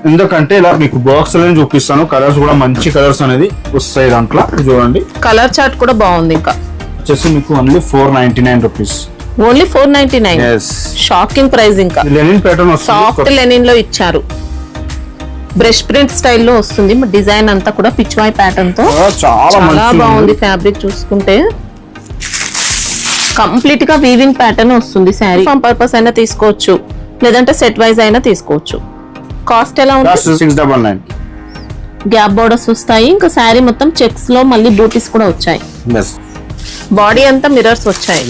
ఎందుకంటే ఇలా మీకు బాక్స్ లో చూపిస్తాను, కలర్స్ కూడా మంచి కలర్స్ అనేది వస్తాయి దాంట్లో. చూడండి కలర్ చార్ట్ కూడా బాగుంది. ఇంకా వచ్చేసి మీకు only 499 rupees. Only 499. Shocking price. ఇంకా లెనిన్ ప్యాటర్న్ వస్తుంది, సాఫ్ట్ లెనిన్ లో ఇచ్చారు. బ్రష్ ప్రింట్ స్టైల్లో వస్తుంది. డిజైన్ అంతా కూడా పిచ్వాయ్ ప్యాటర్న్ తో చాలా బాగుంది. ఫ్యాబ్రిక్ చూసుకుంటే కంప్లీట్ గా వీవింగ్ ప్యాటర్న్ వస్తుంది. శారీ ఫామ్ పర్పస్ అయినా తీసుకోవచ్చు, లేదంటే సెట్ వైజ్ అయినా తీసుకోవచ్చు. కాస్ట్ ఎలా ఉంటుంది? 699. గ్యాప్ బోర్డర్స్ వస్తాయి. ఇంకా శారీ మొత్తం చెక్స్ లో మళ్ళీ బూటీస్ కూడా వచ్చాయి. బాడీ అంతా మిర్రర్స్ వచ్చాయి.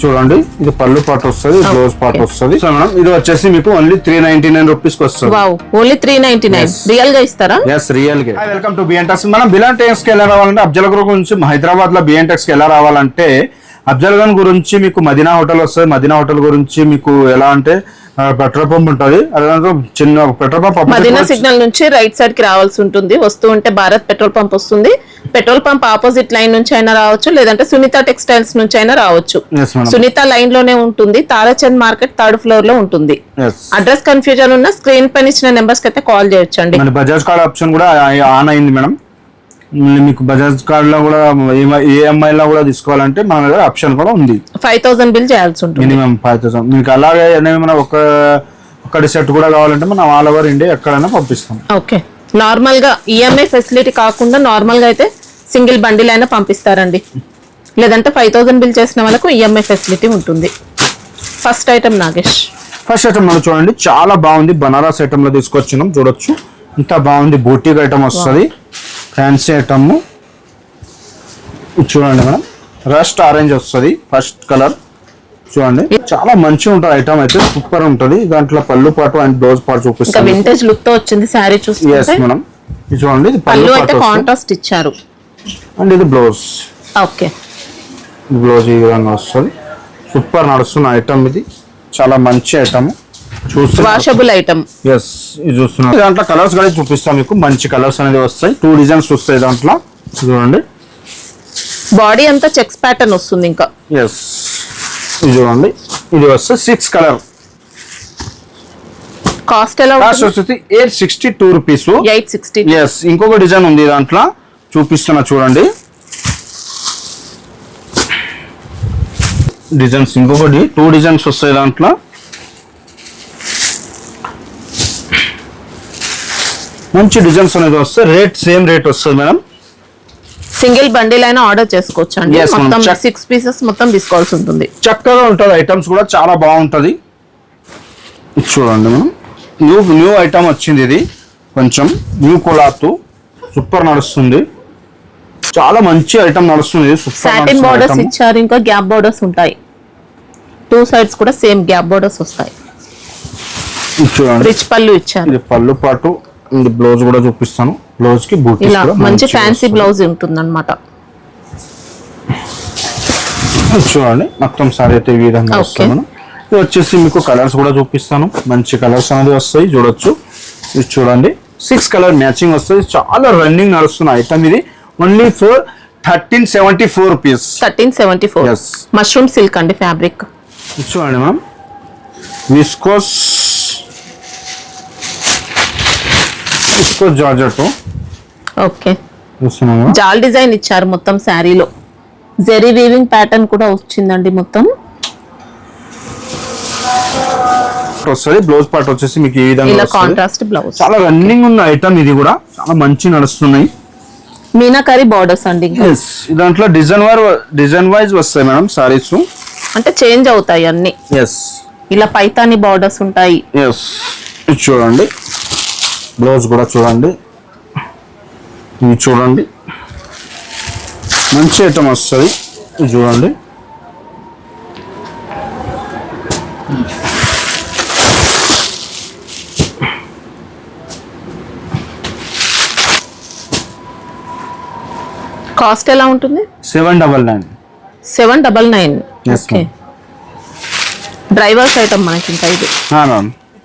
చూడండి ఇది పళ్ళు పాటు వస్తుంది, బ్లౌజ్ పాటు వస్తుంది. ఇది వచ్చేసి మీకు ఓన్లీ 399 రూపీస్ వస్తుంది. Wow, only 399. రియల్ గా ఇస్తారా? yes రియల్ గా. Welcome to BN Tex. మనం బిఎన్టెక్స్ కి ఎలా రావాలంటే అఫ్జల్గంజ్ గురించి, హైదరాబాద్ లో బిఎన్టెక్స్ కి ఎలా రావాలంటే అఫ్జల్గంజ్ గురించి మీకు మదీనా హోటల్ వస్తుంది. మదీనా హోటల్ గురించి మీకు ఎలా అంటే పెట్రోల్ పంప్ ఉంటుంది. అదే చిన్న పెట్రోల్ పంప్ మదీనా సిగ్నల్ నుంచి రైట్ సైడ్ కి రావాల్సి ఉంటుంది. వస్తూ ఉంటే భారత్ పెట్రోల్ పంప్ వస్తుంది. పెట్రోల్ పంప్ ఆపోజిట్ లైన్ నుంచి అయినా రావచ్చు, లేదంటే సునీత టెక్స్టైల్స్ నుంచి అయినా రావచ్చు. సునీత లైన్ లోనే ఉంటుంది. తారాచంద్ మార్కెట్ 3rd ఫ్లోర్ లో ఉంటుంది. అడ్రస్ కన్ఫ్యూజన్ ఉన్న స్క్రీన్ పైన ఇచ్చిన నెంబర్స్ కి అయితే కాల్ చేయొచ్చండి. బజాజ్ కార్డ్ ఆప్షన్ కూడా ఆన్ అయింది మేడం. మీకు బజాజ్ కార్డ్ లో కూడా ఈఎంఐ లో కూడా తీసుకోవాలంటే మన దగ్గర ఆప్షన్ కూడా ఉంది. 5000 బిల్ చేయాల్సి ఉంటుంది, మినిమం 5000. మీకు అలాగే ఏమైనా ఒకటి సెట్ కూడా కావాలంటే మనం ఆల్ ఓవర్ ఇండియా ఎక్కడైనా పంపిస్తాం. ఓకే, నార్మల్ గా ఈఎంఐ ఫెసిలిటీ కాకుండా నార్మల్ గా అయితే సింగిల్ బండిల్ అయినా పంపిస్తారండి. లేదంటే 5000 బిల్ చేసిన వాళ్ళకు ఈఎంఐ ఫెసిలిటీ ఉంటుంది. First item Nagesh. First item మనం చూడండి చాలా బాగుంది. బనారస్ ఐటమ్ లో తీసుకొచ్చినాం. చూడొచ్చు ఇంత బాగుంది. బూటీక్ ఐటమ్ వస్తుంది, ఫ్యాన్సీ ఐటమ్. చూడండి మేడం, రస్ట్ ఆరెంజ్ వస్తుంది ఫస్ట్ కలర్. చూడండి చాలా మంచిగా ఉంటుంది ఐటమ్ అయితే, సూపర్ ఉంటుంది. దాంట్లో పళ్ళు పాటు అండ్ బ్లౌజ్ పాటు చూపిస్తాను. వింటేజ్ లుక్ తో వచ్చింది సారీ చూస్తుంటే. yes మేడం, ఇది చూడండి పళ్ళు అయితే కాంట్రాస్ట్ ఇచ్చారు అండ్ ఇది బ్లౌజ్. ఓకే, బ్లౌజ్ ఈ విధంగా వస్తుంది. సూపర్ నడుస్తున్న ఐటమ్ ఇది, చాలా మంచి ఐటమ్. Washable item. yes ఇది చూస్తున్నారు. దాంట్లో కలర్స్ కూడా చూపిస్తాం మీకు. మంచి కలర్స్ అనేది వస్తాయి. 2 డిజైన్స్ వస్తాయి దాంట్లో. చూడండి బాడీ అంతా చెక్స్ ప్యాటర్న్ వస్తుంది. ఇంకా yes ఇది చూడండి, ఇది వస్తే 6 కలర్. కాస్ట్ ఎలా కాస్ట్ వచ్చేసి 862 రూపీస్. 860. yes ఇంకొక డిజైన్ ఉంది దాంట్లో చూపిస్తున్నా చూడండి. డిజైన్స్ ఇంకొకటి 2 డిజైన్స్ వస్తాయి దాంట్లో. మంచి డిజైన్స్ అనేది వస్తే రేట్ సేమ్ రేట్ వస్తుంది మేడం. సింగిల్ బండిల్ అయినా ఆర్డర్ చేసుకోవచ్చు అండి. మొత్తం 6 పీసెస్ మొత్తం తీసుకోవాల్సి ఉంటుంది. చక్కగా ఉంటుంది. ఐటమ్స్ కూడా చాలా బాగుంటది. చూడండి మేడం, న్యూ ఐటమ్ వచ్చింది. ఇది కొంచెం న్యూ క్లాత్, సూపర్ నడుస్తుంది. చాలా మంచి ఐటమ్ నడుస్తుంది. సాటిన్ బోర్డర్స్ ఇచ్చారు. ఇంకా గ్యాప్ బోర్డర్స్ ఉంటాయి. 2 సైడ్స్ కూడా సేమ్ గ్యాప్ బోర్డర్స్ వస్తాయి. చూడండి రిచ్ పళ్ళు ఇచ్చారు. ఇది పళ్ళు పాటు బ్లౌజ్ కూడా చూపిస్తాను. బ్లౌజ్ కి బూటీ మంచి ఫ్యాన్సీ బ్లౌజ్ ఉంటుంది అన్నమాట. చూడండి మొత్తం సారీ అయితే ఈ విధంగా వస్తాయి మనం. ఇది వచ్చేసి మీకు కలర్స్ కూడా చూపిస్తాను. మంచి కలర్స్ అనేది వస్తాయి. చూడొచ్చు, ఇది చూడండి 6 కలర్ మ్యాచింగ్ వస్తుంది. చాలా రన్నింగ్ నడుస్తున్న ఐటమ్ ఇది. Only for 1374 rupees. 1374. Mushroom silk అండి ఫ్యాబ్రిక్. చూడండి మ్యామ్, విస్కోస్ జార్జెట్. ఓకే, జాల్ డిజైన్ ఇచ్చారు మొత్తం శారీలో. జెరీ వీవింగ్ ప్యాటర్న్ కూడా వచ్చిందండి మొత్తం. వస్తుంది బ్లౌజ్ పార్ట్ వచ్చేసి మీకు ఈ విధంగా కాంట్రాస్ట్ బ్లౌజ్. చాలా రన్నింగ్ ఉన్న ఐటమ్ ఇది కూడా, చాలా మంచి నడుస్తున్నాయి. మీనాకరీ బార్డర్స్ అండి. దాంట్లో డిజైన్ వైజ్ వస్తాయి మేడం సారీస్. అంటే చేంజ్ అవుతాయి అన్ని. ఇలా పైతాని బార్డర్స్ ఉంటాయి. చూడండి బ్లౌజ్ కూడా చూడండి. ఇవి చూడండి మంచి ఐటమ్ వస్తుంది. చూడండి కాస్ట్ ఎలా ఉంటుంది? 799. 799. ఓకే, డ్రైవర్స్ ఐటమ్ మనకి ఇంకా ఇది.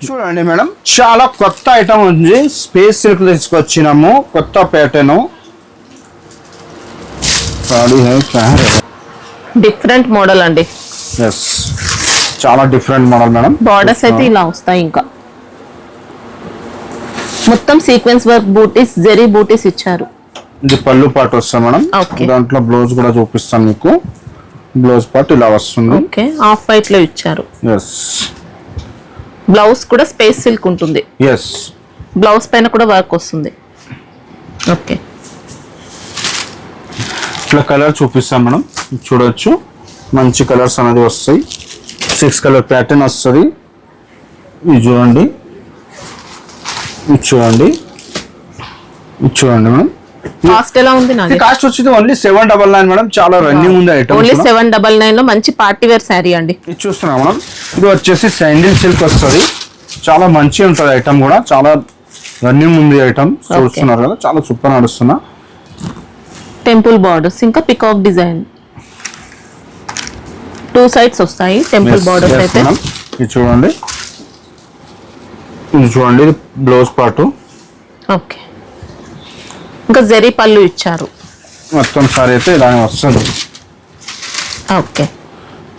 చూడండి మేడం, చాలా కొత్త ఐటమ్ ఉంది. స్పేస్ సిల్క్ తీసుకొచ్చినాము, కొత్త ప్యాటర్న్. డిఫరెంట్ మోడల్ అండి. చాలా డిఫరెంట్ మోడల్ మేడం. బార్డర్స్ అయితే ఇలా వస్తాయి. ఇంకా మొత్తం సీక్వెన్స్ వర్క్ బూటీస్, జెరీ బూటీస్ ఇచ్చారు. ఇది పళ్ళు పాటు వస్తుంది మేడం. Okay. దాంట్లో బ్లౌజ్ కూడా చూపిస్తాను మీకు. బ్లౌజ్ పార్ట్ ఇలా వస్తుంది. ఓకే, ఆఫ్ వైట్ లో ఇచ్చారు. ఎస్, బ్లౌజ్ కూడా స్పేస్ సిల్క్ ఉంటుంది. ఎస్, బ్లౌజ్ పైన కూడా వర్క్ వస్తుంది. ఓకే, ఇట్లా కలర్ చూపిస్తాం మేడం. చూడొచ్చు, మంచి కలర్స్ అనేది వస్తాయి. 6 కలర్ ప్యాటర్న్ వస్తుంది. ఇది చూడండి, ఇది చూడండి, ఇది చూడండి మేడం. కాస్ట్ ఎలా ఉంది నాది? కాస్ట్ వచ్చేది ఓన్లీ 799 మేడం. చాలా రన్నింగ్ ఉంది ఐటమ్. ఓన్లీ 799 లో మంచి పార్టీ వేర్ శారీ అండి. ఇది చూస్తున్నాం మేడం. ఇది వచ్చేసి శాండిల్ సిల్క్ వస్తుంది. చాలా మంచిగా ఉంటుంది ఐటమ్ కూడా. చాలా రన్నింగ్ ఉంది ఐటమ్. చూస్తున్నారు కదా, చాలా సూపర్ నడుస్తున్నా. టెంపుల్ బార్డర్స్ ఇంకా పికాక్ డిజైన్ 2 సైడ్స్ వస్తాయి. టెంపుల్ బార్డర్స్ అయితే ఇది చూడండి, ఇది చూడండి. ఇది బ్లౌజ్ పార్ట్. ఓకే, ఇంకా జెరీ పళ్ళు ఇచ్చారు. మొత్తం సారీ అయితే ఇలానే వస్తుంది. ఓకే,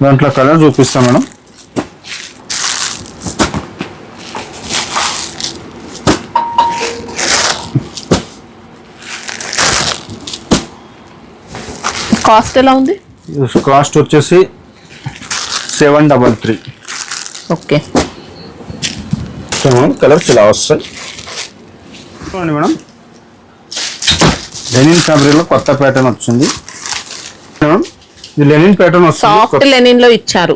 దాంట్లో కలర్ చూపిస్తాం మేడం. కాస్ట్ ఎలా ఉంది? కాస్ట్ వచ్చేసి 733. ఓకే, కలర్స్ ఇలా వస్తాయి. చూడండి మేడం, లెనిన్ ఫ్యాబ్రిక్ లో కొత్త ప్యాటర్న్ వచ్చింది. ఇది లెనిన్ ప్యాటర్న్ సాఫ్ట్ వస్తుంది. లెనిన్ లో ఇచ్చారు.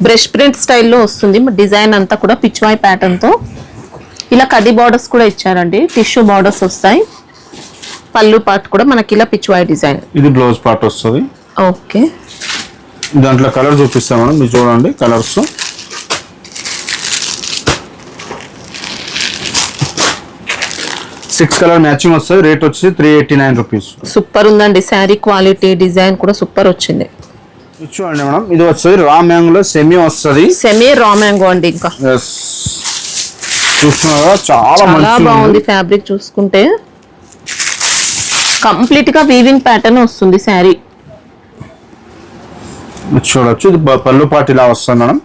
బ్రష్ ప్రింట్ స్టైల్లో వస్తుంది. డిజైన్ అంతా కూడా పిచ్వాయ్ ప్యాటర్న్ తో ఇలా కడ్డీ బార్డర్స్ కూడా ఇచ్చారండి. టిష్యూ బార్డర్స్ వస్తాయి. పళ్ళు పార్ట్ కూడా మనకి ఇలా పిచ్వాయ్ డిజైన్. ఇది బ్లౌజ్ పార్ట్ వస్తుంది. ఓకే, దాంట్లో కలర్ చూపిస్తాం మేడం. మీరు చూడండి కలర్స్. సిక్స్ కలర్ మ్యాచింగ్ వస్తుంది. రేట్ వచ్చి 389 రూపీస్. సూపర్ ఉందండి శారీ. క్వాలిటీ డిజైన్ కూడా సూపర్ వచ్చింది. ఇది చూడండి మేడం, ఇది వస్తుంది రా మ్యాంగో సెమీ వస్తుంది. సెమీ రా మ్యాంగో అండి. ఇంకా చూస్తున్నారా, చాలా బాగుంది ఫ్యాబ్రిక్. చూసుకుంటే కంప్లీట్ గా వీవింగ్ ప్యాటర్న్ వస్తుంది శారీ. చూడొచ్చు, ఇది పళ్ళు పార్ట్ ఇలా వస్తుంది మేడం.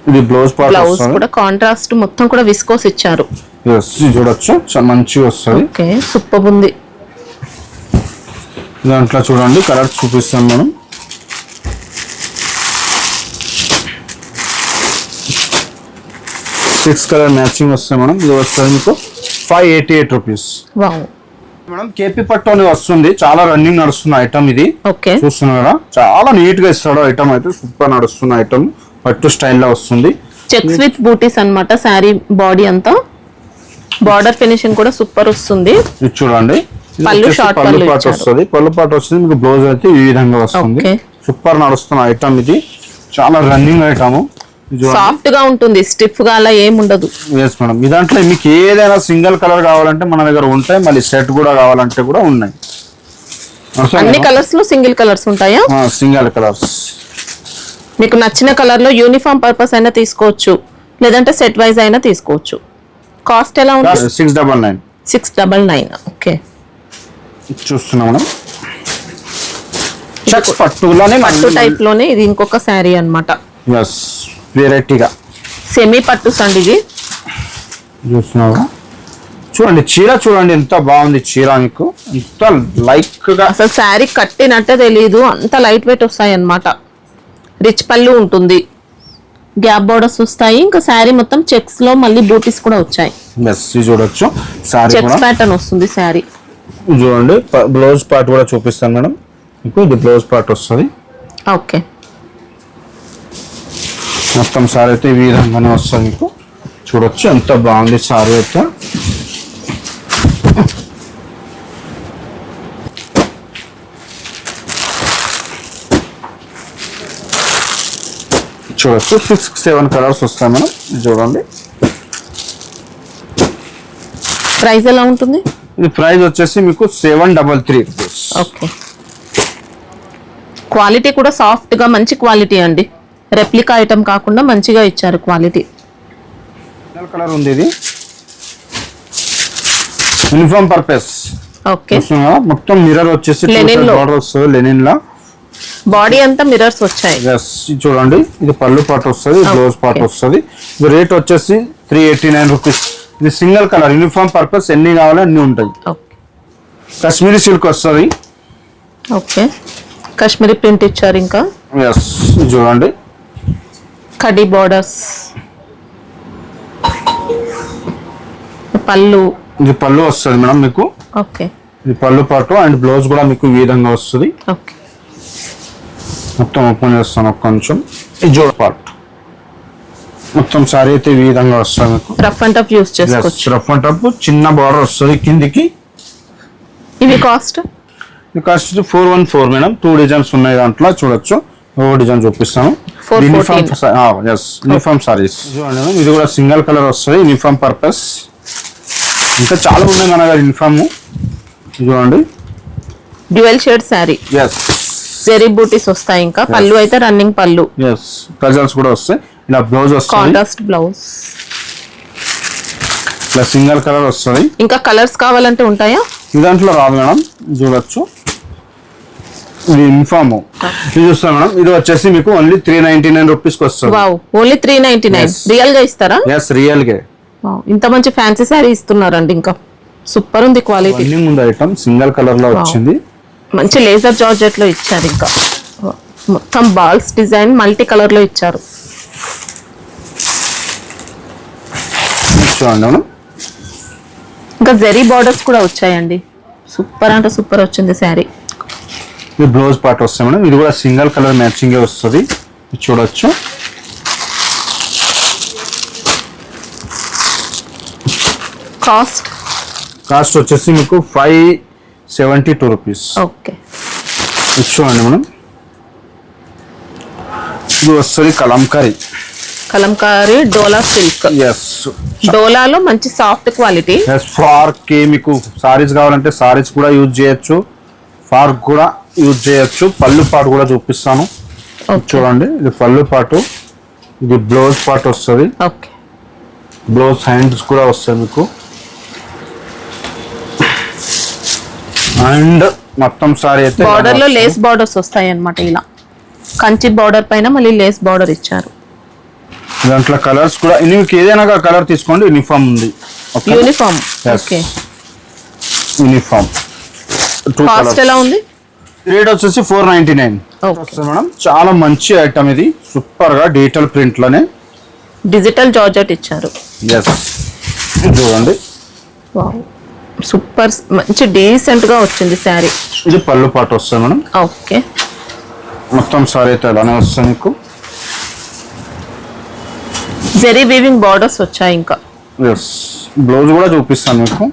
ఇది బ్లౌజ్ పార్ట్. బ్లౌజ్ కూడా కాంట్రాస్ట్ మొత్తం కూడా విస్కోస్ ఇచ్చారు. చూడొచ్చు, చాలా మంచిగా వస్తుంది. ఓకే, సూపర్ ఉంది. దాంట్లో చూడండి కలర్స్ చూపిస్తాను మనం. సిక్స్ కలర్ మ్యాచింగ్ వస్తాయి మేడం. ఇది వస్తుంది మీకు 588 రూపీస్. వావ్ మేడం, కేపీ పట్టు అని వస్తుంది. చాలా రన్నింగ్ నడుస్తున్న ఐటమ్ ఇది. ఓకే, చూస్తున్నారా, చాలా నీట్ గా ఇస్తాడు ఐటమ్. అయితే సూపర్ నడుస్తున్న ఐటమ్. పట్టు స్టైల్లో వస్తుంది. చెక్స్ విత్ బూటీస్ అన్నమాట. శారీ బాడీ అంతా బార్డర్ ఫినిషింగ్ కూడా సూపర్ వస్తుంది. ఇది చూడండి, పళ్ళు షార్ట్ పళ్ళు పాటు వస్తుంది. పళ్ళు పాటు వస్తుంది మీకు. బ్లౌజ్ అయితే ఈ విధంగా వస్తుంది. ఓకే, సూపర్ నడుస్తున్న ఐటమ్ ఇది. చాలా రన్నింగ్ ఐటమ్. సాఫ్ట్ గా ఉంటుంది. స్టిఫ్ గా అలా ఏం ఉండదు. ఎస్ మేడం, ఈ దాంట్లో మీకు ఏదైనా సింగిల్ కలర్ కావాలంటే మన దగ్గర ఉంటాయి. మళ్ళీ సెట్ కూడా కావాలంటే కూడా ఉన్నాయి. అన్ని కలర్స్ లో సింగిల్ కలర్స్ ఉంటాయా? Single colours. మీకు నచ్చిన కలర్ లో యూనిఫామ్ పర్పస్ అయినా తీసుకోవచ్చు, లేదంటే సెట్ వైజ్ అయినా తీసుకోవచ్చు. కాస్ట్ ఎలా ఉంటుంది? 699. 699. ఓకే, చూస్తున్నా మేడం. చెక్స్ పట్టులోనే పట్టు టైప్ లోనే ఇది ఇంకొక శారీ అన్నమాట. ఎస్, వెరైటీగా సెమీ పట్టు అండి ఇది. చూస్తున్నావా, చూడండి చీర చూడండి ఎంత బాగుంది చీర. మీకు ఎంత లైక్ గా అసలు శారీ కట్టినట్టే తెలియదు. అంత లైట్ వెయిట్ వస్తాయి అన్నమాట. రిచ్ పళ్ళు ఉంటుంది. గ్యాప్ బోర్డర్స్ వస్తాయి. ఇంకా శారీ మొత్తం చెక్స్ లో మళ్ళీ బూటీస్ కూడా వచ్చాయి. ఎస్, ఇది చూడొచ్చు. సారీ చెక్స్ ప్యాటర్న్ వస్తుంది శారీ. చూడండి, బ్లౌజ్ పార్ట్ కూడా చూపిస్తాను మేడం మీకు. ఇది బ్లౌజ్ పార్ట్ వస్తుంది. ఓకే, మొత్తం సారీ అయితే ఈ విధంగానే వస్తుంది మీకు. చూడొచ్చు ఎంత బాగుంది సారీ అయితే. చూడొచ్చు 6-7 కలర్స్ వస్తాయి మేడం. చూడండి, ప్రైస్ ఎలా ఉంటుంది? ఇది ప్రైస్ వచ్చేసి మీకు 733 రూపీస్. ఓకే, క్వాలిటీ కూడా సాఫ్ట్ గా మంచి క్వాలిటీ అండి. రెప్లికా ఐటమ్ కాకుండా మంచిగా ఇచ్చారు క్వాలిటీ. కలర్ ఉంది ఇది. Uniform purpose. ఓకే, మొత్తం మిర్రర్ వచ్చేసి బార్డర్ వస్తుంది లెనిన్ లా. బాడీ అంతా మిర్రర్స్ వచ్చాయి. చూడండి, ఇది పళ్ళు పాటు వస్తుంది. బ్లౌజ్ పాటు వస్తుంది. రేట్ వచ్చేసి 389 రూపీస్. ఇది సింగిల్ కలర్ యూనిఫామ్ పర్పస్ ఎన్ని కావాలో అన్ని ఉంటాయి. ఓకే కాశ్మీరీ సిల్క్ వస్తుంది. ఓకే కాశ్మీరీ ప్రింట్ ఇచ్చారు. ఇంకా ఎస్ చూడండి కడి బోర్డర్స్, పళ్ళు. ఇది పళ్ళు వస్తుంది మేడం మీకు. ఓకే ఇది పళ్ళు పాటు అండ్ బ్లౌజ్ కూడా మీకు ఈ విధంగా వస్తుంది. ఓకే మొత్తం ఓపెన్ చేస్తాను కొంచెం. ఈ జోడ పార్ట్ మొత్తం సారీ అయితే ఈ విధంగా వస్తుంది మీకు. రఫ్ అండ్ టఫ్ యూస్ చేసుకోవచ్చు. రఫ్ అండ్ టఫ్ చిన్న బార్డర్ వస్తుంది కిందికి. ఇవి కాస్ట్ ఇది కాస్ట్ 414 మేడం. 2 డిజైన్స్ ఉన్నాయి దాంట్లో చూడొచ్చు. ఓ డిజైన్ చూపిస్తాను. 414. యూనిఫామ్ సారీస్ చూడండి మేడం. ఇది కూడా సింగిల్ కలర్ వస్తుంది యూనిఫామ్ పర్పస్. ఇంకా చాలా ఉన్నాయి మన దగ్గర యూనిఫామ్. చూడండి డ్యూయల్ షేడ్ శారీ. ఎస్ జెరీ బూటీస్ వస్తాయి. ఇంకా పళ్ళు అయితే రన్నింగ్ పళ్ళు. ఎస్ కజల్స్ కూడా వస్తాయి. ఇలా బ్లౌజ్ వస్తుంది. Contrast blouse. ఇలా సింగిల్ కలర్ వస్తుంది. ఇంకా కలర్స్ కావాలంటే ఉంటాయా? ఈ దాంట్లో రాదు మేడం. చూడొచ్చు ఇది యూనిఫామ్. ఇది చూస్తాం మేడం. ఇది వచ్చేసి మీకు ఓన్లీ 399 రూపీస్కి వస్తుంది. Wow only 399. రియల్ గా ఇస్తారా? ఎస్ రియల్ గా. ఇంత మంచి ఫ్యాన్సీ శారీ ఇస్తున్నారండి. ఇంకా సూపర్ ఉంది క్వాలిటీ. ముందు ఐటమ్ సింగిల్ కలర్ లో వచ్చింది. మంచి లేజర్ జార్జెట్ లో ఇచ్చారు. ఇంకా మొత్తం బాల్స్ డిజైన్ మల్టీ కలర్ లో ఇచ్చారు. చూడండి మేడం. ఇంకా జెరీ బార్డర్స్ కూడా వచ్చాయండి. సూపర్ అంటే సూపర్ వచ్చింది శారీ. ఇది బ్లౌజ్ పార్ట్ వస్తుంది మేడం. ఇది కూడా సింగిల్ కలర్ మ్యాచింగ్ వస్తుంది. చూడొచ్చు. కాస్ట్ వచ్చేసి మీకు 572 రూపీస్. ఓకే చూడండి మేడం. ఇది వస్తుంది కలంకారీ డోలా సిల్క్. ఎస్ డోలాలో మంచి సాఫ్ట్ క్వాలిటీ. ఫార్క్ కి మీకు సారీస్ కావాలంటే సారీస్ కూడా యూజ్ చేయొచ్చు. ఫార్క్ కూడా యూజ్ చేయొచ్చు. పళ్ళు పాటు కూడా చూపిస్తాను. చూడండి ఇది పళ్ళు పాటు. ఇది బ్లౌజ్ పార్ట్ వస్తుంది. ఓకే బ్లౌజ్ హ్యాండ్స్ కూడా వస్తాయి మీకు. అండ్ మొత్తం సారీ అయితే బార్డర్ లో లేస్ బార్డర్స్ వస్తాయి అన్నమాట. ఇలా కంచి బార్డర్ పైన మళ్ళీ లేస్ బార్డర్ ఇచ్చారు. దాంట్లో కలర్స్ కూడా మీకు ఏదైనా కలర్ తీసుకోండి. యూనిఫామ్ ఉంది. యూనిఫామ్. Okay uniform. కాస్ట్ ఎలా ఉంది? రేట్ వచ్చేసి 499 మేడం. చాలా మంచి ఐటమ్ ఇది. సూపర్ గా డిజిటల్ ప్రింట్ లోనే డిజిటల్ జార్జెట్ ఇచ్చారు. ఎస్ చూడండి. సూపర్ మంచి డీసెంట్ గా వచ్చింది శారీ. ఇది పళ్ళు పాటు వస్తుంది మేడం. ఓకే మొత్తం సారీ అయితే అలానే వస్తుంది మీకు. జెరీ వీవింగ్ బార్డర్స్ వచ్చాయి. ఇంకా ఎస్ బ్లౌజ్ కూడా చూపిస్తాను మీకు.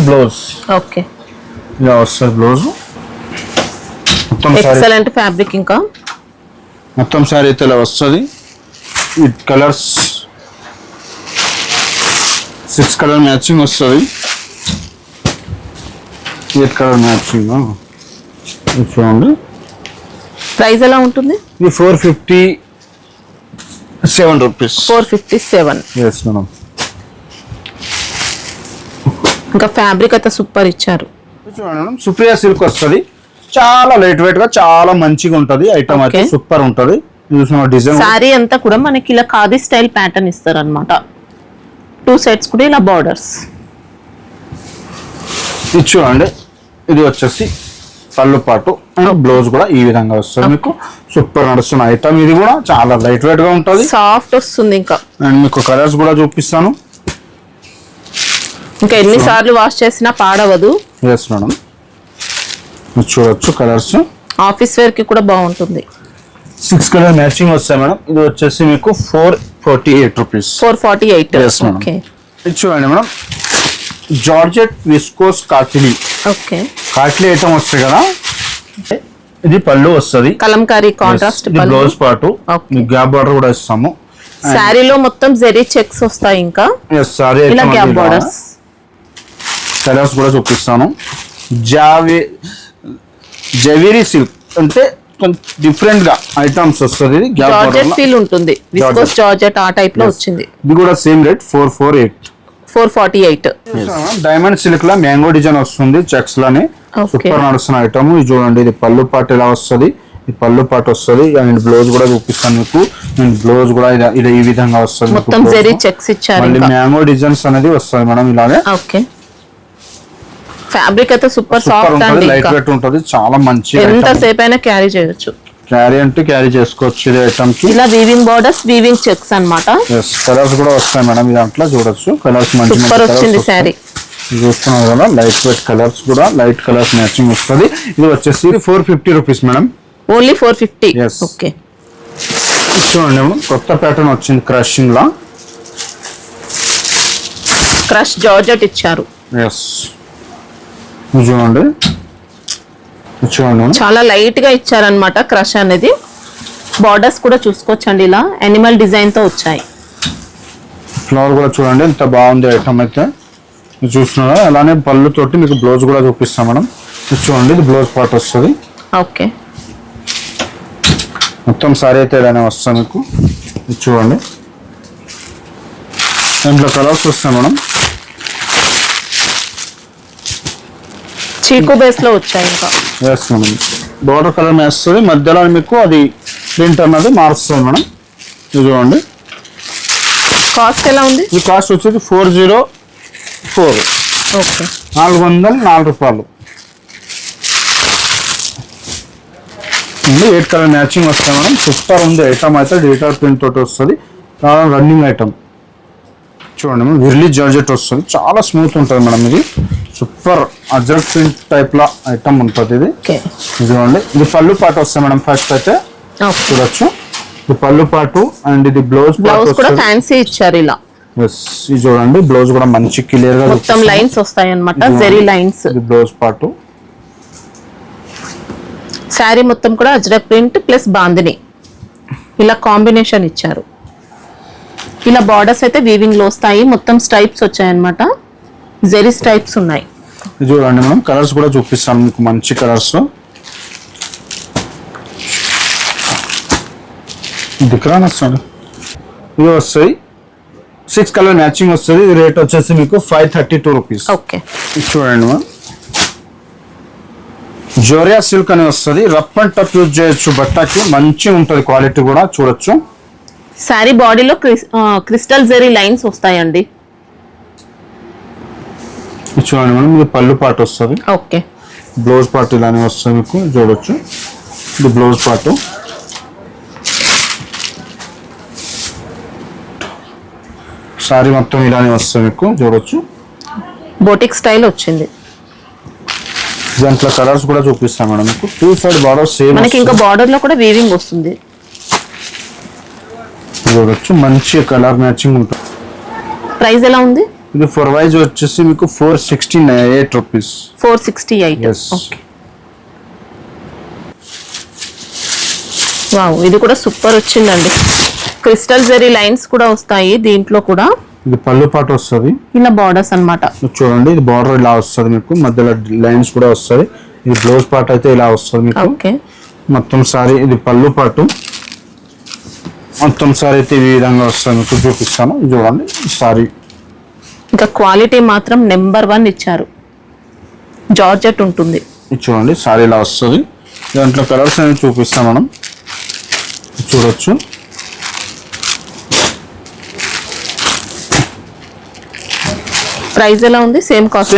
బ్లౌజ్ ఓకే ఇలా వస్తుంది బ్లౌజ్. మొత్తం ఎక్సలెంట్ ఫ్యాబ్రిక్. ఇంకా మొత్తం సారీ అయితే ఇలా వస్తుంది. విత్ కలర్స్ 6 కలర్ మ్యాచింగ్ వస్తుంది. 8 కలర్ మ్యాచింగ్. చూడండి ప్రైస్ ఎలా ఉంటుంది? ఇది 457 రూపీస్. 457. Yes madam. ఇంకా ఫ్యాబ్రిక్ అయితే సూపర్ ఇచ్చారు. చూడండి మేడం. సుప్రియా సిల్క్ వస్తుంది. చాలా లైట్ వెయిట్ గా చాలా మంచిగా ఉంటది. ఐటమ్ అయితే సూపర్ ఉంటది. డిజైన్ సారీ అంతా కూడా మనకి ఇలా ఖాదీ స్టైల్ ప్యాటర్న్ ఇస్తారు అనమాట. 2 సైడ్స్ కూడా ఇలా బార్డర్స్. ఇది చూడండి. ఇది వచ్చేసి పళ్ళు పాటు అండ్ బ్లౌజ్ కూడా ఈ విధంగా వస్తుంది మీకు. సూపర్ నడుస్తున్న ఐటమ్. ఇది కూడా చాలా లైట్ వెయిట్ గా ఉంటుంది. సాఫ్ట్ వస్తుంది. ఇంకా అండ్ మీకు కలర్స్ కూడా చూపిస్తాను. ఇంకా ఎన్నిసార్లు వాష్ చేసినా పాడవదు. Yes madam. చూడొచ్చు కలర్స్. ఆఫీస్ వేర్ కి కూడా బాగుంటుంది. 6 కలర్ మ్యాచింగ్ వస్తాయి మేడం. ఇది వచ్చేసి మీకు 448 రూపీస్. 448. ఓకే ఇది చూడండి madam. Georgette viscose కాట్లీ. Okay కాట్లీ item వస్తాయి కదా. ఇది పళ్ళు వస్తుంది. కలంకారీ కాంట్రాస్ట్ పళ్ళు. బ్లౌజ్ పాటు గ్యాప్ బార్డర్ కూడా ఇస్తాము. శారీలో మొత్తం జెరీ చెక్స్ వస్తాయి. ఇంకా సారీ ఇలా గ్యాప్ బార్డర్స్. కలర్స్ కూడా చూపిస్తాను. జవేరీ సిల్క్ అంటే డిఫరెంట్ గా ఐటమ్స్ వస్తుంది. జార్జెట్ ఫీల్ ఉంటుంది. విస్కోస్ జార్జెట్ ఆ టైప్ లో వచ్చింది. ఇది కూడా సేమ్ రేట్ 448. డైమండ్ సిల్క్ లా మ్యాంగో డిజైన్ వస్తుంది. చెక్స్ లోనే సూపర్ నడుస్తున్న ఐటమ్. ఇది చూడండి. ఇది పళ్ళు పాటు ఎలా వస్తుంది. ఈ పళ్ళు పాటు వస్తుంది అండ్ బ్లౌజ్ కూడా చూపిస్తాను మీకు. అండ్ బ్లౌజ్ కూడా ఇది ఈ విధంగా వస్తుంది. మొత్తం జరీ చెక్స్ ఇచ్చారు. మళ్ళీ మ్యాంగో డిజైన్స్ అనేది వస్తుంది మేడం ఇలాగే. ఓకే, ఫ్యాబ్రిక్ అయితే సూపర్ సాఫ్ట్ అండి, లైట్ వెయిట్ ఉంటుంది, చాలా మంచి. ఎంత సేపు అయినా క్యారీ చేయొచ్చు. క్యారీ అంటే క్యారీ చేసుకోవచ్చు ఇది ఐటమ్ కి. ఇలా వీవింగ్ బోర్డర్స్, వీవింగ్ చెక్స్ అన్నమాట. కలర్స్ కూడా వస్తాయి మేడం ఈ దాంట్లో చూడొచ్చు. కలర్స్ మంచి సూపర్ వచ్చింది శారీ. చూస్తున్నారు కదా, లైట్ వెయిట్ కలర్స్ కూడా లైట్ కలర్స్ మ్యాచింగ్ వస్తుంది. ఇది వచ్చేసి 450 rupees madam. Only 450. Yes. Okay, చూడండి కొత్త ప్యాటర్న్ వచ్చింది క్రషింగ్ లా. క్రష్ జార్జెట్ ఇచ్చారు. ఎస్, చూడండి చూడండి చాలా లైట్ గా ఇచ్చారనమాట క్రష్ అనేది. బార్డర్స్ కూడా చూసుకోవచ్చండి, ఇలా అనిమల్ డిజైన్ తో వచ్చాయి. ఫ్లవర్ కూడా చూడండి ఎంత బాగుంది ఐటమ్ అయితే చూస్తున్నారా. అలానే పళ్ళు తోటి మీకు బ్లౌజ్ కూడా చూపిస్తాం మేడం. చూడండి ఇది బ్లౌజ్ పార్ట్ వస్తుంది. ఓకే, మొత్తం సారీ అయితే ఇలానే వస్తుంది మీకు. చూడండి దాంట్లో కలర్స్ వస్తాయి మేడం. చీకు బేస్ లో వచ్చాయి. ఇంకా ఎస్ మేడం, బోర్డర్ కలర్ వేస్తుంది, మధ్యలో మీకు అది ప్రింట్ అన్నది మారుస్తుంది మేడం. ఇది చూడండి. కాస్ట్ ఎలా ఉంది? ఈ కాస్ట్ వచ్చేసి 404. ఓకే, 404 రూపాయలు. 8 కలర్ మ్యాచింగ్ వస్తాయి మేడం. సూపర్ ఉంది ఐటమ్ అయితే. డిజిటల్ ప్రింట్ తోటి వస్తుంది, చాలా రన్నింగ్ ఐటమ్. చూడండి మేడం, విర్లీ జార్జెట్ వస్తుంది, చాలా స్మూత్ ఉంటుంది మేడం. ఇది సూపర్ అజ్రక్ ప్రింట్ టైప్ లా ఐటమ్ ఉంటుంది ఇది. చూడండి ఇది పళ్ళు పాటు వస్తాయి మేడం. ఫస్ట్ అయితే చూడొచ్చు, ఇది పళ్ళు పాటు అండ్ ఇది బ్లౌజ్ కూడా ఫ్యాన్సీ ఇచ్చారు ఇలా. ఎస్, ఇది చూడండి బ్లౌజ్ కూడా మంచి క్లియర్ గా మొత్తం లైన్స్ వస్తాయి అన్నమాట, జెరీ లైన్స్. ఇది బ్లౌజ్ పాటు. శారీ మొత్తం కూడా అజ్రక్ ప్రింట్ ప్లస్ బాందిని ఇలా కాంబినేషన్ ఇచ్చారు. ఇలా బార్డర్స్ అయితే వీవింగ్ లో వస్తాయి, మొత్తం స్ట్రైప్స్ వచ్చాయన్నమాట, జెరీ స్ట్రైప్స్ ఉన్నాయి. చూడండి మనం కలర్స్ కూడా చూపిస్తాను మీకు, మంచి కలర్స్. దిక్రాన్ వస్తాడు, ఇవి వస్తాయి 6 కలర్ మ్యాచింగ్ వస్తుంది. ఇది రేట్ వచ్చేసి మీకు 532 రూపీస్. ఓకే, చూడండి మనం జోరియా సిల్క్ అని వస్తుంది. రఫ్ అండ్ టఫ్ యూజ్ చేయొచ్చు, బట్టకి మంచిగా ఉంటుంది, క్వాలిటీ కూడా చూడొచ్చు. శారీ బాడీలో క్రిస్టల్ జెరీ లైన్స్ వస్తాయండి. చూడండి మనం ఇది పళ్ళు పాటు వస్తుంది. ఓకే, బ్లౌజ్ పార్ట్ ఇలానే వస్తుంది మీకు, చూడొచ్చు. ఇది బ్లౌజ్ పార్ట్. సారీ మొత్తం ఇలానే వస్తుంది మీకు, చూడొచ్చు. బోటిక్ స్టైల్ వచ్చింది. దాంట్లో కలర్స్ కూడా చూపిస్తాం మేడం మీకు. 2 సైడ్ బార్డర్ సేమ్. మనకి ఇంకా బార్డర్ లో కూడా వీవింగ్ వస్తుంది, చూడొచ్చు. మంచి కలర్ మ్యాచింగ్ ఉంటుంది. ప్రైస్ ఎలా ఉంది? ఇది 4 వైజ్ వచ్చేసి మీకు 468 రూపీస్. 468. ఓకే, వావ్, ఇది కూడా సూపర్ వచ్చిందండి. క్రిస్టల్ జెరీ లైన్స్ కూడా వస్తాయి దీంట్లో కూడా. ఇది పళ్ళు పాటు వస్తుంది, ఇలా బార్డర్స్ అన్నమాట. చూడండి ఇది బార్డర్ ఇలా వస్తుంది మీకు, మధ్యలో లైన్స్ కూడా వస్తుంది. ఇది బ్లౌజ్ పార్ట్ అయితే ఇలా వస్తుంది మీకు. ఓకే, మొత్తం సారీ ఇది పళ్ళు పాటు. మొత్తం సారీ అయితే ఈ విధంగా వస్తుంది మీకు, చూపిస్తాను. చూడండి సారీ ఇంకా క్వాలిటీ మాత్రం నెంబర్ 1 ఇచ్చారు. జార్జెట్ ఉంటుంది. చూడండి సారీ ఇలా వస్తుంది. దాంట్లో కలర్స్ అనేవి చూపిస్తాం మనం, చూడొచ్చు. ప్రైస్ ఎలా ఉంది? Same cost.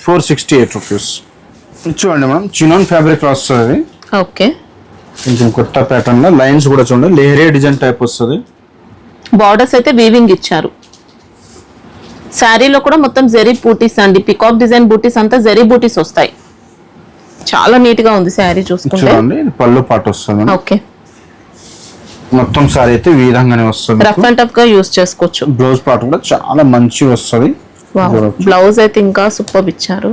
468 రూపీస్. చూడండి మనం చినాన్ ఫ్యాబ్రిక్ వస్తుంది. ఓకే, కొంచెం కొత్త ప్యాటర్న్ లో లైన్స్ కూడా చూడండి, లేహరియా డిజైన్ టైప్ వస్తుంది. బార్డర్స్ అయితే వీవింగ్ ఇచ్చారు. శారీలో కూడా మొత్తం జెరీ బూటీస్ అండి, పికాక్ డిజైన్ బూటీస్ అంతా జెరీ బూటీస్ వస్తాయి. చాలా నీట్ గా ఉంది శారీ చూసుకుంటే. చూడండి ఇది పళ్ళు పాటు వస్తుంది. ఓకే, మొత్తం సారీ అయితే ఈ విధంగానే వస్తుంది. రఫ్ అండ్ టఫ్ గా యూస్ చేసుకోవచ్చు. బ్లౌజ్ పార్ట్ కూడా చాలా మంచి వస్తుంది. బ్లౌజ్ అయితే ఇంకా సూపర్ ఇచ్చారు.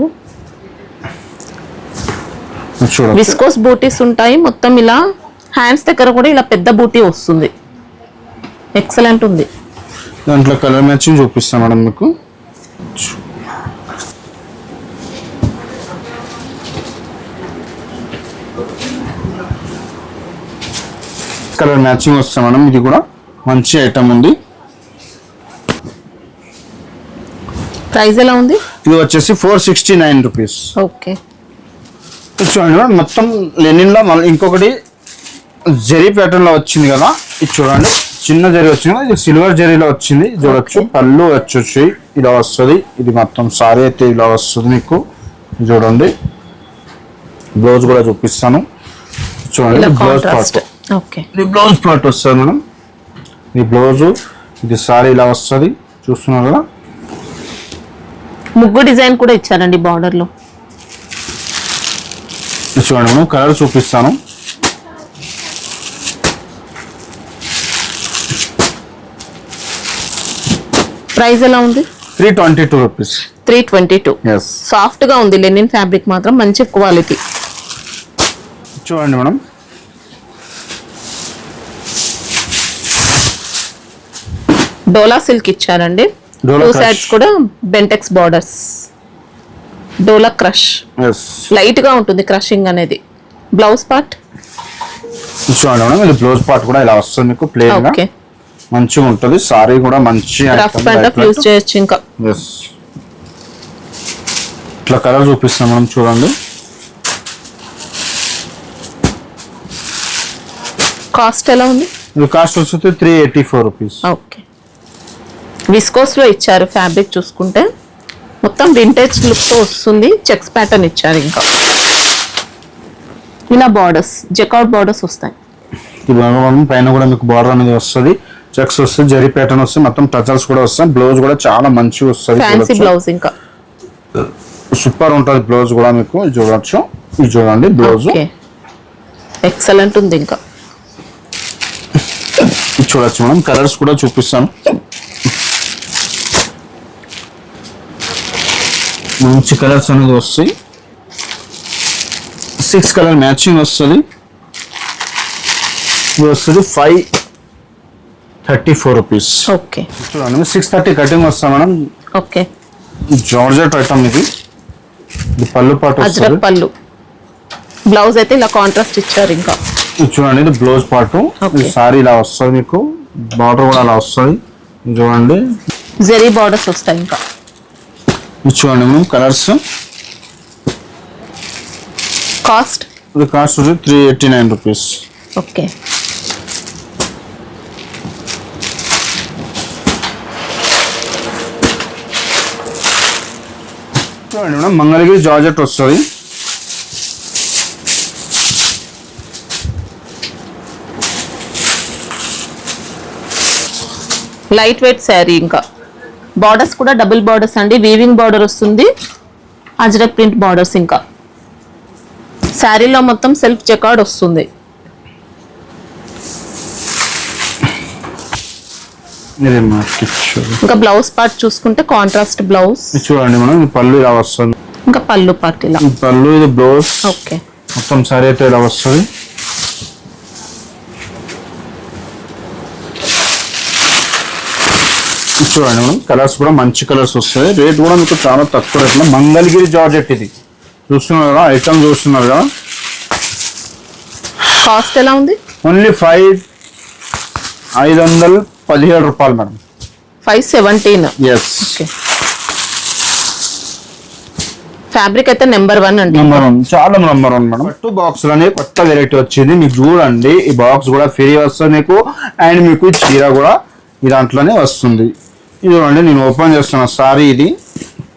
చూడండి విస్కోస్ బూటీస్ ఉంటాయి మొత్తం. ఇలా హ్యాండ్స్ దగ్గర కూడా ఇలా పెద్ద బూటీ వస్తుంది, ఎక్సలెంట్ ఉంది. దాంట్లో కలర్ మ్యాచింగ్ చూపిస్తాం మేడం మీకు. కలర్ మ్యాచింగ్ వస్తాం మేడం, ఇది కూడా మంచి ఐటమ్ ఉంది. ప్రైస్ ఎలా ఉంది? ఇది వచ్చేసి 469 రూపీస్. ఓకే, చూడండి మొత్తం లెనిన్ లో ఇంకొకటి జరీ ప్యాటర్న్ లో వచ్చింది కదా, ఇది చూడండి చిన్న జరీ వచ్చింది కదా, ఇది సిల్వర్ జరీలో వచ్చింది చూడొచ్చు. పళ్ళు వచ్చి ఇలా వస్తుంది, ఇది మొత్తం సారీ అయితే ఇలా వస్తుంది మీకు చూడండి. బ్లౌజ్ కూడా చూపిస్తాను చూడండి. బ్లౌజ్ పార్ట్, ఇది బ్లౌజ్ పార్ట్ వస్తుంది మేడం. ఇది బ్లౌజ్, ఇది సారీ ఇలా వస్తుంది చూస్తున్నారు కదా. ముగ్గు డిజైన్ కూడా ఇచ్చారండి బార్డర్ లో. చూడండి మనం కలర్ చూపిస్తాను. ప్రైస్ ఎలా ఉంది? 322 రూపీస్. 322. సాఫ్ట్ గా ఉంది, లెనిన్ ఫ్యాబ్రిక్ మాత్రం మంచి క్వాలిటీ. చూడండి మేడం, డోలా సిల్క్ ఇచ్చారండి. టూ సైడ్స్ కూడా బెంటెక్స్ బార్డర్స్. డోలా క్రష్ లైట్ గా ఉంటుంది క్రషింగ్ అనేది. బ్లౌజ్ పార్ట్ చూడండి మేడం, ఇది బ్లౌజ్ పార్ట్ కూడా ఇలా వస్తుంది మీకు ప్లేన్ గా, మంచిగా ఉంటుంది. సారీ కూడా మంచి రఫ్ అండ్ యూజ్ చేయొచ్చు. ఇంకా ఇట్లా కలర్ చూపిస్తాం మనం చూడండి. కాస్ట్ ఎలా ఉంది? ఇది కాస్ట్ వచ్చి 384 రూపీస్. ఓకే, విస్కోస్ లో ఇచ్చారు ఫ్యాబ్రిక్ చూసుకుంటే. మొత్తం వింటేజ్ లుక్ తో వస్తుంది. చెక్స్ ప్యాటర్న్ ఇచ్చారు. ఇంకా ఇలా బార్డర్స్, జెకార్డ్ బార్డర్స్ వస్తాయి. పైన కూడా మీకు బార్డర్ అనేది వస్తుంది, చెక్స్ వస్తుంది, జరీ ప్యాటర్న్ వస్తుంది, మొత్తం టచల్స్ కూడా వస్తాయి. బ్లౌజ్ కూడా చాలా మంచిగా వస్తుంది, ఫ్యాన్సీ బ్లౌజ్. ఇంకా సూపర్ ఉంటుంది బ్లౌజ్ కూడా మీకు చూడొచ్చు. ఇది చూడండి బ్లౌజ్ ఎక్సలెంట్ ఉంది. ఇంకా చూడొచ్చు మనం కలర్స్ కూడా చూపిస్తాను. మంచి కలర్స్ అనేది వస్తాయి. 6 కలర్ మ్యాచింగ్ వస్తుంది. ఇది వస్తుంది 534 రూపీస్. ఓకే, చూడండి 630 కటింగ్ వస్తాం మేడం. ఓకే, జార్జెట్ ఐటమ్ ఇది. ఇది పళ్ళు పాటు వస్తుంది. పళ్ళు. బ్లౌజ్ అయితే ఇలా కాంట్రాస్ట్ ఇచ్చారు. ఇంకా చూడండి ఇది బ్లౌజ్ పార్ట్. సారీ ఇలా వస్తుంది మీకు, బార్డర్ కూడా అలా వస్తుంది చూడండి. జరీ బార్డర్స్ వస్తాయి. ఇంకా చూడండి మనం కలర్స్. కాస్ట్, ఇది కాస్ట్ వచ్చి 389 రూపీస్. ఓకే, చూడండి మేడం మంగళగిరి జార్జెట్ వస్తుంది. Light weight sari. ఇంకా బార్డర్స్ కూడా డబుల్ బార్డర్స్ అండి. వీవింగ్ బార్డర్ వస్తుంది, అజ్రక్ ప్రింట్ బార్డర్స్. ఇంకా శారీలో మొత్తం సెల్ఫ్ జకార్డ్ వస్తుంది. ఇంకా బ్లౌజ్ పార్ట్ చూసుకుంటే కాంట్రాస్ట్ బ్లౌజ్. చూడండి మనం పళ్ళు ఇలా వస్తుంది. ఇంకా పళ్ళు పార్ట్ ఇలా. పళ్ళు, ఇది బ్లౌజ్. ఓకే, మొత్తం సారీ అయితే ఇలా వస్తుంది. చూడండి మనం కలర్స్ కూడా మంచి కలర్స్ వస్తాయి. రేట్ కూడా మీకు చాలా తక్కువ రేట్లో. మంగళగిరి జార్జెట్ ఇది చూస్తున్నారు కదా, ఐటమ్ చూస్తున్నారు కదా. కాస్ట్ ఎలా ఉంది? ఓన్లీ 517 రూపాయలు మేడం. 517. ఓకే, ఫ్యాబ్రిక్ అయితే నెంబర్ 1 అండి. నెంబర్ 1, చాలా నెంబర్ 1 మేడం. పట్టు బాక్స్ లోనే కొత్త వెరైటీ వచ్చింది మీకు చూడండి. ఈ బాక్స్ కూడా ఫ్రీ వస్తుంది మీకు, అండ్ మీకు చీర కూడా ఈ దాంట్లోనే వస్తుంది. ఇది చూడండి, నేను ఓపెన్ చేస్తున్న సారీ. ఇది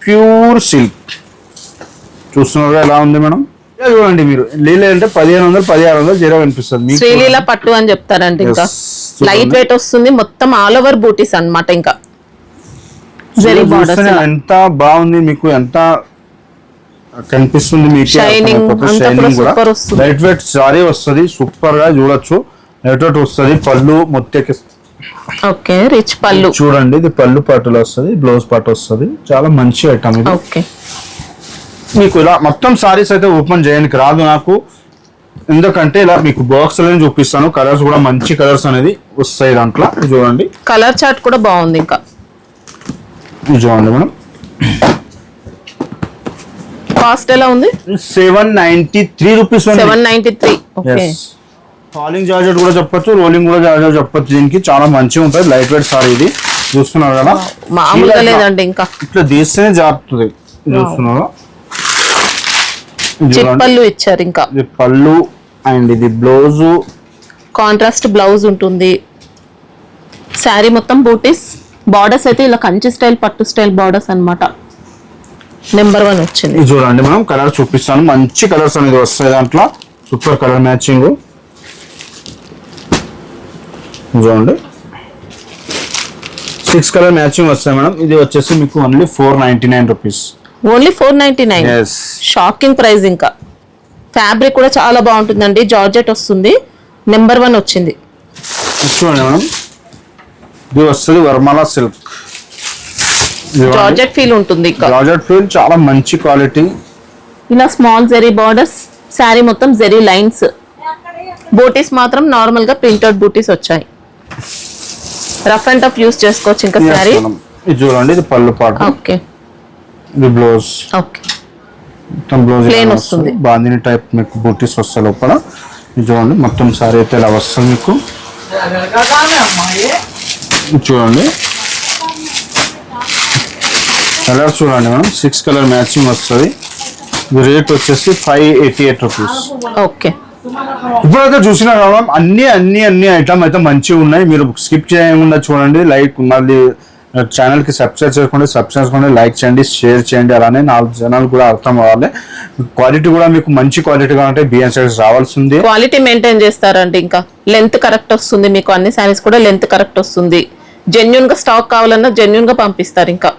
ప్యూర్ సిల్క్ చూస్తున్నారు ఎలా ఉంది మేడం. చూడండి మీరు లీల అంటే 1500 1600 జీరో కనిపిస్తుంది. శ్రీలీల పట్టు అని చెప్తారండి. ఇంకా లైట్ వెయిట్ వస్తుంది, మొత్తం ఆల్ ఓవర్ బూటీస్ అన్నమాట. ఇంకా జరీ బార్డర్స్ ఎంత బాగుంది మీకు, ఎంత కనిపిస్తుంది మీకు. షైనింగ్ కూడా లైట్ వెయిట్ సారీ వస్తుంది, సూపర్ గా చూడొచ్చు. లైట్ వెయిట్ వస్తుంది. పళ్ళు మొత్తకి ఓకే, రిచ్ పళ్ళు చూడండి. ఇది పళ్ళు పాటలు వస్తుంది, బ్లౌజ్ పాట వస్తుంది. చాలా మంచి ఐటమ్ ఇది. ఓకే, మీకు ఇలా మొత్తం సారీస్ అయితే ఓపెన్ చేయడానికి రాదు నాకు, ఎందుకంటే ఇలా మీకు బాక్స్ లో చూపిస్తాను. కలర్స్ కూడా మంచి కలర్స్ అనేది వస్తాయి దాంట్లో. చూడండి కలర్ చార్ట్ కూడా బాగుంది. ఇంకా చూడండి మేడం, కాస్ట్ ఎలా ఉంది? 793 రూపీస్. 793. ఓకే, ఫాలింగ్ జార్జెట్ కూడా చెప్పొచ్చు, రోలింగ్ కూడా జార్జెట్ చెప్పొచ్చు. దీనికి చాలా మంచిగా ఉంటుంది. లైట్ వెయిట్ సారీ ఇది చూస్తున్నారు కదా, మామూలుగా లేదండి. ఇంకా ఇట్లా తీస్తేనే జారుతుంది. చూస్తున్నారు, పళ్ళు ఇచ్చారు. ఇంకా ఇది పళ్ళు, అండ్ ఇది బ్లౌజ్, కాంట్రాస్ట్ బ్లౌజ్ ఉంటుంది. శారీ మొత్తం బూటీస్, బార్డర్స్ అయితే ఇలా కంచి స్టైల్ పట్టు స్టైల్ బార్డర్స్ అన్నమాట. నెంబర్ 1 వచ్చింది. ఇది చూడండి మనం కలర్ చూపిస్తాను, మంచి కలర్స్ అనేది వస్తాయి దాంట్లో, సూపర్ కలర్ మ్యాచింగ్. చూడండి 6 కలర్ మ్యాచింగ్ వస్తాయి మేడం. ఇది వచ్చేసి మీకు only 499 rupees. Only 499. Yes, shocking price. ఇంకా ఫ్యాబ్రిక్ కూడా చాలా బాగుంటుందండి, జార్జెట్ వస్తుంది. నెంబర్ 1 వచ్చింది. చూడండి మేడం ఇది వస్తుంది వర్మలా సిల్క్, జార్జెట్ ఫీల్ ఉంటుంది. ఇంకా జార్జెట్ ఫీల్ చాలా మంచి క్వాలిటీ. ఇలా స్మాల్ జెరీ బార్డర్స్, శారీ మొత్తం జెరీ లైన్స్, బూటీస్ మాత్రం నార్మల్ గా ప్రింటెడ్ బూటీస్ వచ్చాయి. రఫ్ అండ్ టఫ్ యూస్ చేసుకోవచ్చు. ఇంకా శారీ ఇది చూడండి, ఇది పళ్ళు పాటు, ఓకే, ఇది బ్లౌజ్, ఓకే, మొత్తం బ్లౌజ్ ప్లేన్ వస్తుంది. బాందిని టైప్ మీకు బూటీస్ వస్తాయి లోపల. ఇది చూడండి మొత్తం సారీ అయితే ఇలా వస్తుంది మీకు. ఇది చూడండి కలర్ చూడండి మనం 6 కలర్ మ్యాచింగ్ వస్తుంది. ఇది రేట్ వచ్చేసి 588 రూపీస్. ఓకే, ఇప్పుడైతే చూసినా మేడం అన్ని ఐటమ్ అయితే మంచిగా ఉన్నాయి. మీరు స్కిప్ చేయకుండా చూడండి. లైక్ ఉన్నది ఛానల్ కి సబ్స్క్రైబ్ చేసుకోండి, లైక్ చేయండి, షేర్ చేయండి. అలానే 4 జనాలు కూడా అర్థం అవ్వాలి. క్వాలిటీ కూడా మీకు మంచి క్వాలిటీగా ఉంటే బిఎన్ సైడ్స్ రావాల్సింది. క్వాలిటీ మెయింటైన్ చేస్తారండి. ఇంకా లెంత్ కరెక్ట్ వస్తుంది మీకు, అన్ని శారీస్ కూడా లెంత్ కరెక్ట్ వస్తుంది. జెన్యున్ గా స్టాక్ కావాలన్నా జెన్యున్ గా పంపిస్తారు. ఇంకా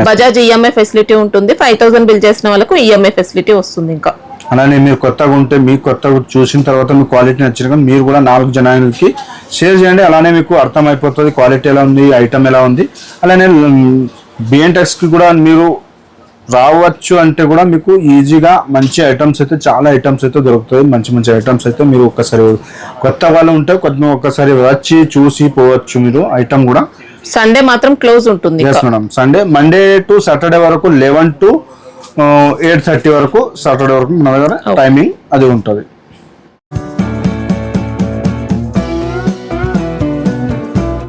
బజాజ్ ఈఎంఐ ఫెసిలిటీ ఉంటుంది. 5000 బిల్ చేసిన వాళ్ళకు ఈఎంఐ ఫెసిలిటీ వస్తుంది. ఇంకా అలానే మీరు కొత్తగా ఉంటే మీకు కొత్తగా చూసిన తర్వాత మీకు క్వాలిటీ నచ్చిన మీరు కూడా 4 జనాలకి షేర్ చేయండి. అలానే మీకు అర్థమైపోతుంది క్వాలిటీ ఎలా ఉంది, ఐటమ్ ఎలా ఉంది. అలానే బిఎన్టెక్స్కి కూడా మీరు రావచ్చు అంటే కూడా మీకు ఈజీగా మంచి ఐటమ్స్ అయితే, చాలా ఐటమ్స్ అయితే దొరుకుతాయి. మంచి ఐటమ్స్ అయితే మీరు ఒక్కసారి కొత్త వాళ్ళు ఉంటే ఒక్కసారి వచ్చి చూసి పోవచ్చు మీరు ఐటమ్ కూడా. సండే మాత్రం క్లోజ్ ఉంటుంది. Madam Sunday, Monday to Saturday వరకు 11 to 8:30 వరకు, సాటర్డే వరకు మన దగ్గర టైమింగ్ అది ఉంటుంది.